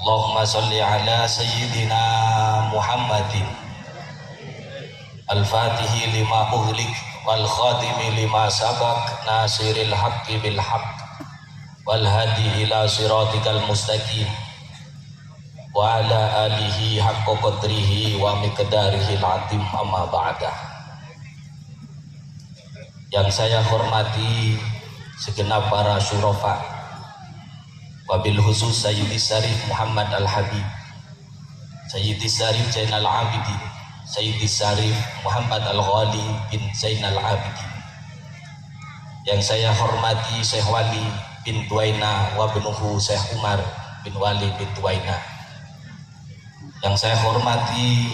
Allahumma salli ala sayyidina Muhammadin al-fatihi lima ughliq wal khatimi lima sabaq nasiril haqqi bil haqq wal hadi ila siratikal mustaqim wa ala alihi haqqa qadrihi wa miqdarihi al-azim amma ba'da. Yang saya hormati segenap para syurafa, wabil khusus Sayyidi Syarif Muhammad Al-Habib, Sayyidi Syarif Zainal Abidin, Sayyidi Syarif Muhammad Al-Ghali bin Zainal Abidin. Yang saya hormati Syekh Wali bin Tuwaina wa binuhu Syekh Umar bin Wali bin Tuwaina. Yang saya hormati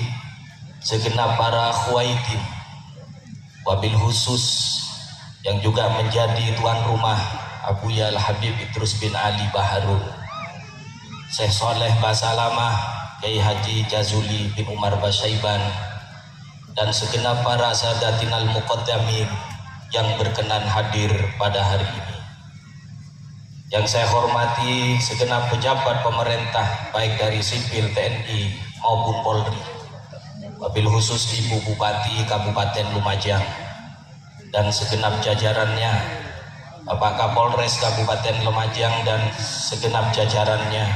segenap para khuwaidin, wabil khusus yang juga menjadi tuan rumah Abuya Al-Habib Idrus bin Ali Baharun, Syekh Soleh Basalamah, Kiai Haji Jazuli bin Umar Basyaiban, dan segenap para sadatinal muqaddamin yang berkenan hadir pada hari ini. Yang saya hormati segenap pejabat pemerintah baik dari sipil TNI maupun Polri, wabil khusus Ibu Bupati Kabupaten Lumajang dan segenap jajarannya, Bapak Kapolres Kabupaten Lumajang dan segenap jajarannya,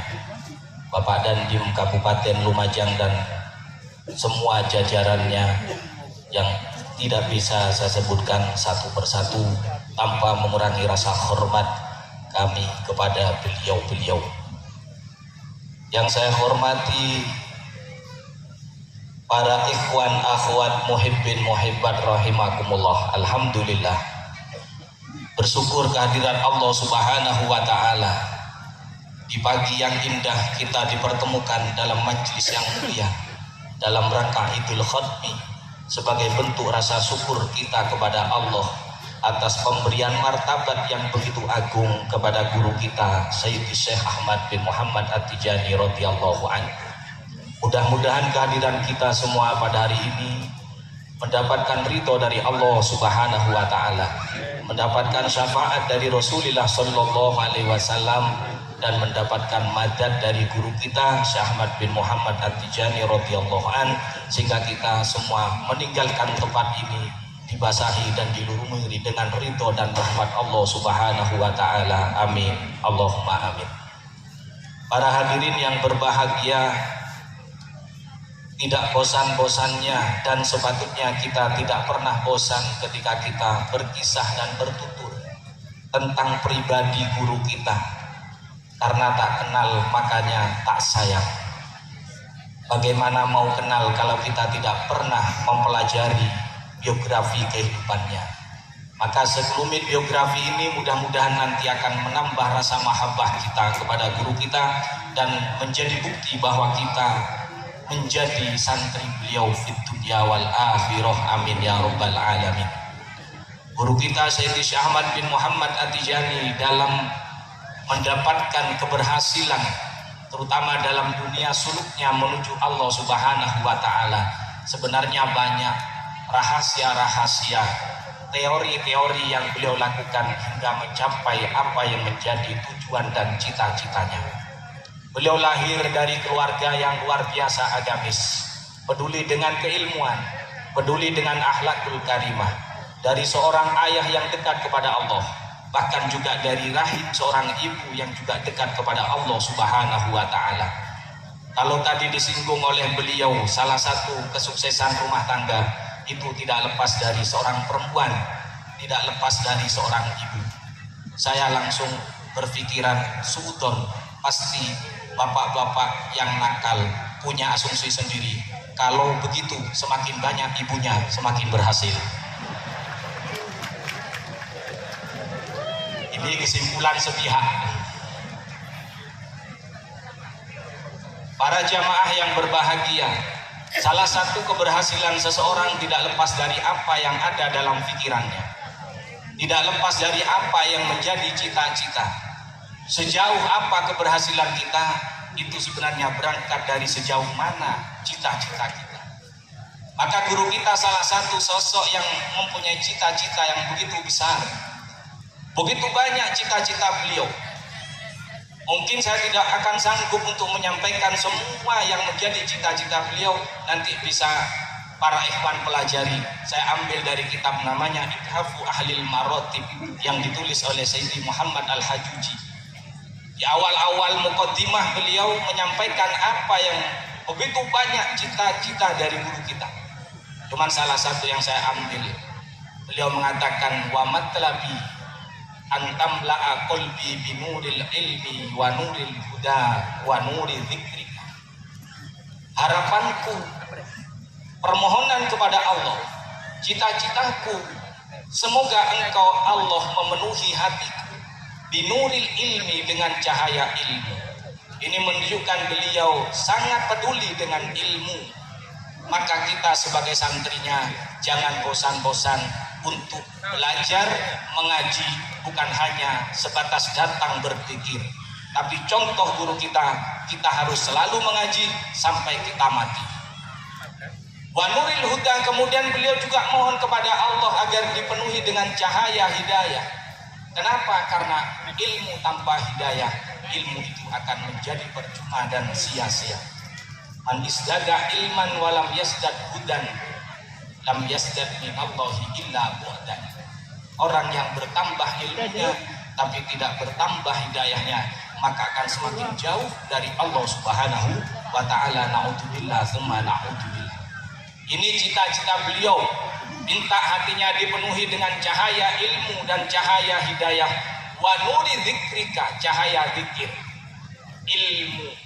Bapak Dandim Kabupaten Lumajang dan semua jajarannya yang tidak bisa saya sebutkan satu persatu tanpa mengurangi rasa hormat kami kepada beliau-beliau. Yang saya hormati para ikhwan akhwat muhibbin muhibbat rahimakumullah. Alhamdulillah, bersyukur kehadiran Allah Subhanahu wa ta'ala. Di pagi yang indah kita dipertemukan dalam majlis yang mulia dalam rangka Idul Khatmi sebagai bentuk rasa syukur kita kepada Allah atas pemberian martabat yang begitu agung kepada guru kita Sayyidi Syekh Ahmad bin Muhammad At-Tijani radhiyallahu anhu. Mudah-mudahan kehadiran kita semua pada hari ini mendapatkan ridho dari Allah Subhanahu wa ta'ala, mendapatkan syafaat dari Rasulullah sallallahu alaihi wasallam, dan mendapatkan madad dari guru kita Syekh Ahmad bin Muhammad At-Tijani radhiyallahu an, sehingga kita semua meninggalkan tempat ini dibasahi dan dilumuri dengan ridho dan rahmat Allah Subhanahu wa ta'ala. Amin. Allahumma amin. Para hadirin yang berbahagia, tidak bosan-bosannya dan sepatutnya kita tidak pernah bosan ketika kita berkisah dan bertutur tentang pribadi guru kita. Karena tak kenal makanya tak sayang. Bagaimana mau kenal kalau kita tidak pernah mempelajari biografi kehidupannya? Maka sekelumit biografi ini mudah-mudahan nanti akan menambah rasa mahabbah kita kepada guru kita dan menjadi bukti bahwa kita menjadi santri beliau fid dunya wal akhirah. Amin ya rabbal alamin. Guru kita Sayyidi Syekh Ahmad bin Muhammad At-Tijani dalam mendapatkan keberhasilan terutama dalam dunia suluknya menuju Allah Subhanahu wa ta'ala, sebenarnya banyak rahasia-rahasia, teori-teori yang beliau lakukan hingga mencapai apa yang menjadi tujuan dan cita-citanya. Beliau lahir dari keluarga yang luar biasa agamis, peduli dengan keilmuan, peduli dengan akhlakul karimah, dari seorang ayah yang dekat kepada Allah, bahkan juga dari rahim seorang ibu yang juga dekat kepada Allah Subhanahu wa ta'ala. Kalau tadi disinggung oleh beliau, salah satu kesuksesan rumah tangga itu tidak lepas dari seorang perempuan, tidak lepas dari seorang ibu. Saya langsung berpikiran suudon, pasti bapak-bapak yang nakal punya asumsi sendiri, kalau begitu semakin banyak ibunya semakin berhasil. Ini kesimpulan sepihak. Para jamaah yang berbahagia, salah satu keberhasilan seseorang tidak lepas dari apa yang ada dalam pikirannya, tidak lepas dari apa yang menjadi cita-cita. Sejauh apa keberhasilan kita itu sebenarnya berangkat dari sejauh mana cita-cita kita. Maka guru kita salah satu sosok yang mempunyai cita-cita yang begitu besar, begitu banyak cita-cita beliau. Mungkin saya tidak akan sanggup untuk menyampaikan semua yang menjadi cita-cita beliau. Nanti bisa para ikhwan pelajari. Saya ambil dari kitab namanya Ithafu Ahlil Maratib yang ditulis oleh Sayyidi Muhammad Al-Hajuji. Di awal-awal muqaddimah beliau menyampaikan apa yang begitu banyak cita-cita dari guru kita. Cuman salah satu yang saya ambil, beliau mengatakan wa matlabi antamla'a qalbi binuril ilmi wa nuril huda wa nuri dzikrika. Harapanku, permohonan kepada Allah, cita-citaku, semoga engkau Allah memenuhi hatiku binuril ilmi, dengan cahaya ilmu. Ini menunjukkan beliau sangat peduli dengan ilmu. Maka kita sebagai santrinya jangan bosan-bosan untuk belajar mengaji, bukan hanya sebatas datang berpikir, tapi contoh guru kita harus selalu mengaji sampai kita mati. Wa nuril huda, kemudian beliau juga mohon kepada Allah agar dipenuhi dengan cahaya hidayah. Kenapa? Karena ilmu tanpa hidayah, ilmu itu akan menjadi percuma dan sia-sia. Man isdada ilman walam yasdad hudan lam yasdad minallahi illa bu'dan. Orang yang bertambah ilmunya tapi tidak bertambah hidayahnya, maka akan semakin jauh dari Allah Subhanahu wa ta'ala. Na'udzubillah tsumma na'udzubillah. Ini cita-cita beliau, minta hatinya dipenuhi dengan cahaya ilmu dan cahaya hidayah. Wa nuri dzikrika, cahaya zikir. Ilmu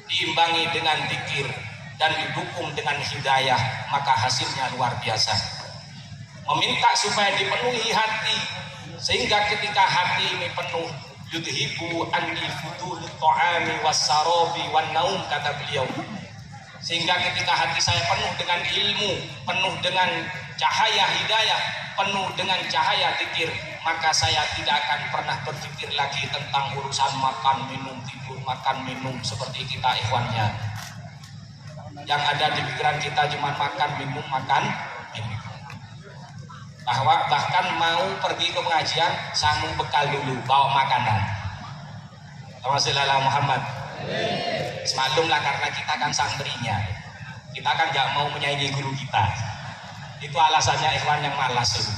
diimbangi dengan zikir dan didukung dengan hidayah, maka hasilnya luar biasa. Meminta supaya dipenuhi hati, sehingga ketika hati ini penuh, yudhibu anni fudulut ta'ami wassarabi wan naum, kata beliau. Sehingga ketika hati saya penuh dengan ilmu, penuh dengan cahaya hidayah, penuh dengan cahaya zikir, maka saya tidak akan pernah berpikir lagi tentang urusan makan, minum, tidur, makan, minum seperti kita ikhwannya. Yang ada di pikiran kita cuma makan, minum, makan, minum. Bahkan mau pergi ke pengajian, sanggup bekal dulu, bawa makanan. Alhamdulillah Muhammad. Semaklumlah karena kita kan santrinya, kita kan gak mau menyaingi guru kita. Itu alasannya ikhwan yang malas itu.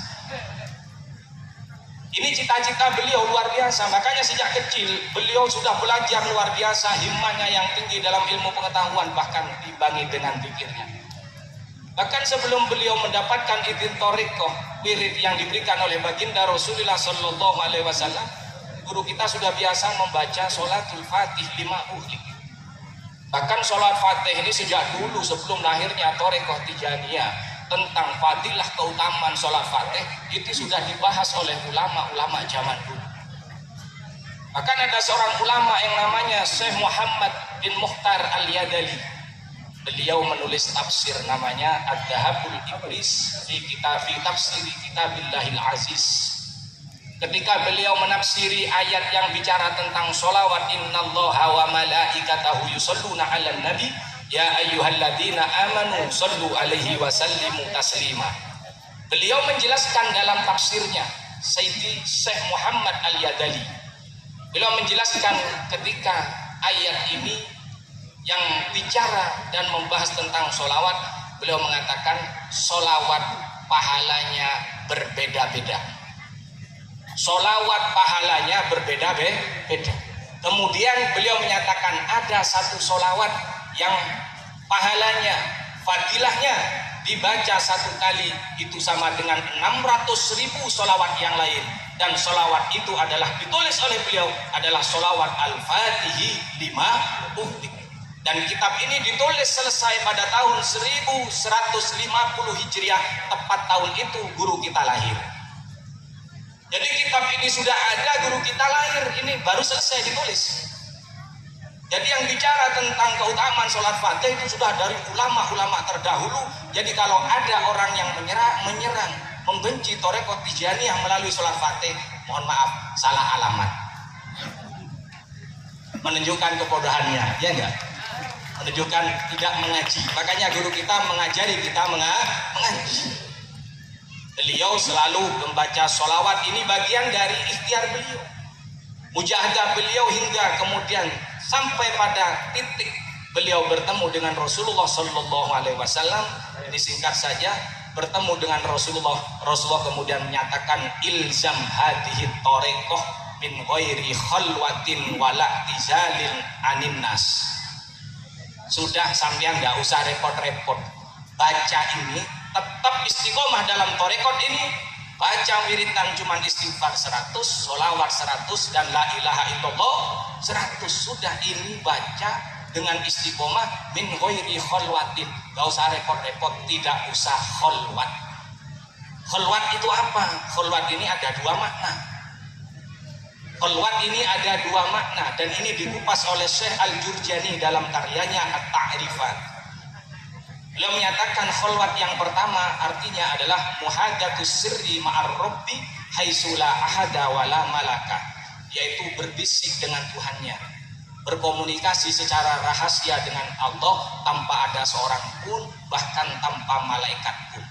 Ini cita-cita beliau luar biasa, makanya sejak kecil beliau sudah belajar luar biasa, himmahnya yang tinggi dalam ilmu pengetahuan, bahkan diimbangi dengan zikirnya. Bahkan sebelum beliau mendapatkan izin thariqah, wirid yang diberikan oleh baginda Rasulullah Sallallahu Alaihi Wasallam, guru kita sudah biasa membaca sholatul fatih 5 uhlik. Bahkan sholat fatih ini sejak dulu sebelum lahirnya thariqah Tijaniyah, tentang fadilah keutamaan sholat fatih itu sudah dibahas oleh ulama-ulama zaman dulu. Bahkan ada seorang ulama yang namanya Syekh Muhammad bin Mukhtar Al-Yadali. Beliau menulis tafsir namanya Ad-Dahabul Iblis fi tafsiri Kitabillahil Aziz. Ketika beliau menafsiri ayat yang bicara tentang sholawat, innallaha wa malaikatahu yusholluna 'alan nabi ya ayyuhalladzina amanu shollu alaihi wa sallimu taslima. Beliau menjelaskan dalam tafsirnya, Sayyidi Syekh Muhammad Al-Yadali, beliau menjelaskan ketika ayat ini yang bicara dan membahas tentang sholawat, beliau mengatakan sholawat pahalanya berbeda-beda. Sholawat pahalanya berbeda-beda. Kemudian beliau menyatakan ada satu sholawat yang pahalanya, fadilahnya dibaca satu kali itu sama dengan 600.000 sholawat yang lain. Dan sholawat itu adalah ditulis oleh beliau adalah sholawat Al-Fatihi 5 uhlik. Dan kitab ini ditulis selesai pada tahun 1150 Hijriah, tepat tahun itu guru kita lahir. Jadi kitab ini sudah ada, guru kita lahir, ini baru selesai ditulis. Jadi yang bicara tentang keutamaan sholat fatih itu sudah dari ulama-ulama terdahulu. Jadi kalau ada orang yang menyerang, membenci thariqah Tijaniyah melalui sholat fatih, mohon maaf, salah alamat. Menunjukkan kebodohannya, ya enggak? Menunjukkan tidak mengaji. Makanya guru kita mengajari kita mengaji. Beliau selalu membaca sholawat, ini bagian dari ikhtiar beliau. Mujahadah beliau hingga kemudian sampai pada titik beliau bertemu dengan Rasulullah Sallallahu Alaihi Wasallam. Disingkat saja, bertemu dengan Rasulullah kemudian menyatakan ilzam hadhihi thariqah min ghairi khalwatin wala tizalin anin nas. Sudah, sampean enggak usah repot-repot, baca ini, tetap istiqomah dalam thariqat ini. Baca wiridan cuman istighfar 100, sholawat 100, dan la ilaha illallah 100. Sudah, ini baca dengan istiqomah min ghairi khalwatin. Gak usah repot-repot, tidak usah khalwat. Khalwat itu apa? Khalwat ini ada dua makna. Khalwat ini ada dua makna, dan ini dikupas oleh Syekh Al-Jurjani dalam karyanya At-Ta'rifat. Beliau menyatakan khalwat yang pertama artinya adalah muhadatus sirri ma'ar rabbi haitsu la ahada wala malaka, yaitu berbisik dengan Tuhannya, berkomunikasi secara rahasia dengan Allah tanpa ada seorang pun, bahkan tanpa malaikat pun.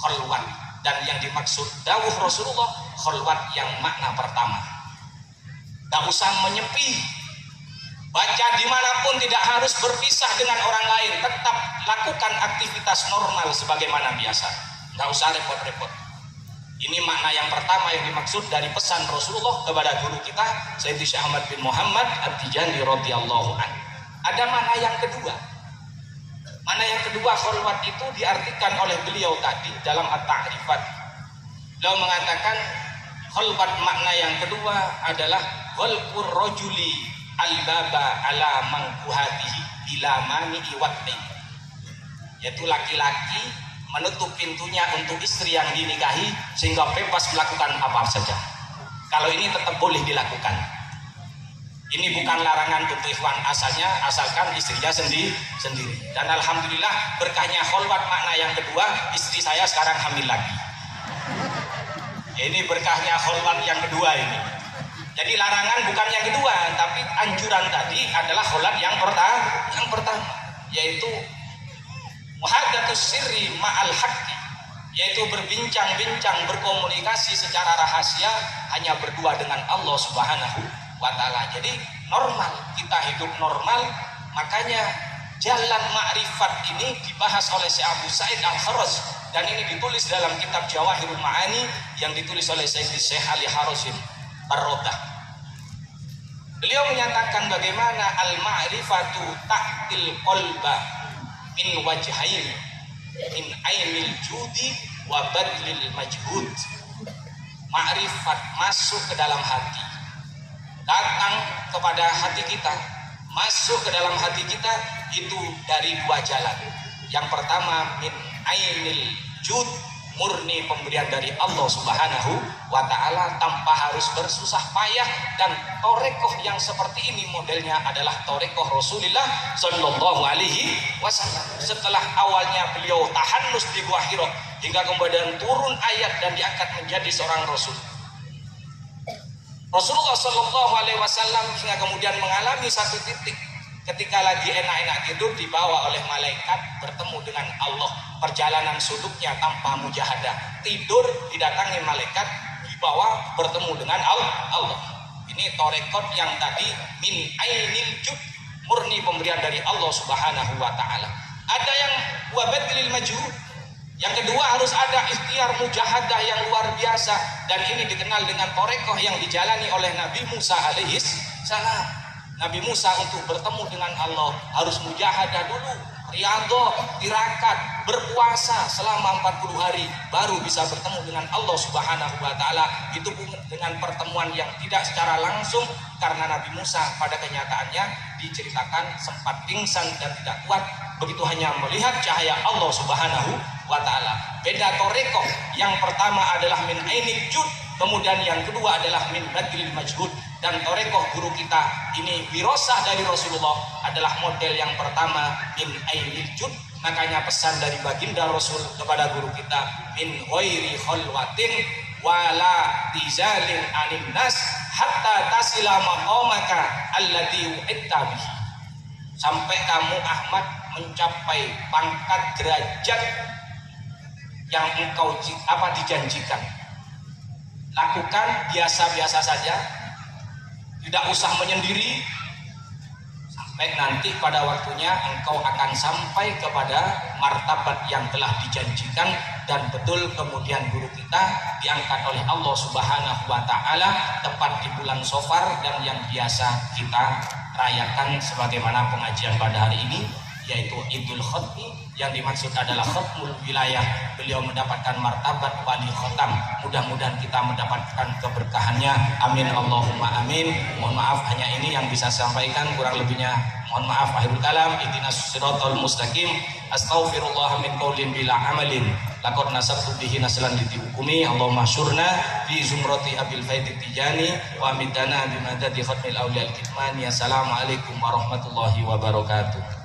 Khalwat, dan yang dimaksud dawuh Rasulullah khalwat yang makna pertama. Tak usah menyepi, baca dimanapun, tidak harus berpisah dengan orang lain, tetap lakukan aktivitas normal sebagaimana biasa, nggak usah repot-repot. Ini makna yang pertama yang dimaksud dari pesan Rasulullah kepada guru kita Sayyidi Syekh Ahmad bin Muhammad At-Tijani radhiyallahu anhu. Ada makna yang kedua. Makna yang kedua khalwat itu diartikan oleh beliau tadi dalam At-Ta'rifat. Beliau mengatakan khalwat makna yang kedua adalah ghalqur rajuli al-baba ala mangkuhatihi bila mani iwati, yaitu laki-laki menutup pintunya untuk istri yang dinikahi sehingga bebas melakukan apa saja. Kalau ini tetap boleh dilakukan. Ini bukan larangan untuk ikhwan asalnya, asalkan istrinya sendiri. Dan alhamdulillah berkahnya khalwat makna yang kedua, istri saya sekarang hamil lagi. Ini berkahnya khalwat yang kedua ini. Jadi larangan bukan yang kedua, tapi anjuran tadi adalah khalwat yang pertama, yaitu muhadatus sirri ma'al haqqi, yaitu berbincang-bincang, berkomunikasi secara rahasia hanya berdua dengan Allah Subhanahu wa Ta'ala. Jadi normal, kita hidup normal. Makanya jalan ma'rifat ini dibahas oleh Syekh Abu Sa'id Al-Kharraz, dan ini ditulis dalam kitab Jawahirul Ma'ani yang ditulis oleh Syekh Ali Harazim Ar-Rodah. Beliau menyatakan bagaimana al-ma'rifatu ta'til qalba min wajhain min ainil judi wa badlil majhud. Ma'rifat masuk ke dalam hati, datang kepada hati kita, masuk ke dalam hati kita itu dari dua jalan. Yang pertama min ainil jud, murni pemberian dari Allah Subhanahu wa Ta'ala tanpa harus bersusah payah. Dan torekoh yang seperti ini modelnya adalah torekoh Rasulullah Sallallahu Alaihi Wasallam. Setelah awalnya beliau tahannus di Gua Hira hingga kemudian turun ayat dan diangkat menjadi seorang Rasul, Rasulullah Sallallahu Alaihi Wasallam hingga kemudian mengalami satu titik ketika lagi enak-enak tidur dibawa oleh malaikat bertemu dengan Allah. Perjalanan suluknya tanpa mujahadah, tidur didatangi malaikat, dibawa bertemu dengan Allah. Ini torekot yang tadi min ainil jud, murni pemberian dari Allah Subhanahu wa Ta'ala. Ada yang wabadlil majhud. Yang kedua harus ada ikhtiar mujahadah yang luar biasa, dan ini dikenal dengan torekoh yang dijalani oleh Nabi Musa alaihis salam. Nabi Musa untuk bertemu dengan Allah harus mujahadah dulu, riyadhah, tirakat, berpuasa selama 40 hari baru bisa bertemu dengan Allah Subhanahu wa Ta'ala. Itu pun dengan pertemuan yang tidak secara langsung, karena Nabi Musa pada kenyataannya diceritakan sempat pingsan dan tidak kuat begitu hanya melihat cahaya Allah Subhanahu wa Ta'ala. Beda torekoh, yang pertama adalah min ainil jud, kemudian yang kedua adalah min badlil majhud. Dan torekoh guru kita ini wirosah dari Rasulullah adalah model yang pertama min ainil jud. Makanya pesan dari baginda Rasul kepada guru kita min ghairi khalwatin wala tizalin anin nas hatta tasila maqamaka alladhi u'itta bihi. Sampai kamu Ahmad mencapai pangkat derajat yang engkau dijanjikan. Lakukan biasa-biasa saja, Tidak usah menyendiri, sampai nanti pada waktunya engkau akan sampai kepada martabat yang telah dijanjikan, dan betul kemudian guru kita diangkat oleh Allah Subhanahu wa taala tepat di bulan Safar, dan yang biasa kita rayakan sebagaimana pengajian pada hari ini, yaitu Idul Khatmi. Yang dimaksud adalah khatmul wilayah, beliau mendapatkan martabat wali khotam. Mudah-mudahan kita mendapatkan keberkahannya, amin Allahumma amin. Mohon maaf, hanya ini yang bisa saya sampaikan, kurang lebihnya mohon maaf. Akhirul kalam, ihdinas siratal mustaqim, astaghfirullah min qaulin bila amalin, laqad nasabtu bihi naslan litihukumi, Allahumma syurna fi zumrati abil faidit tijani wa amidana bimadadi khatmil awliyal kitmani. Assalamualaikum warahmatullahi wabarakatuh.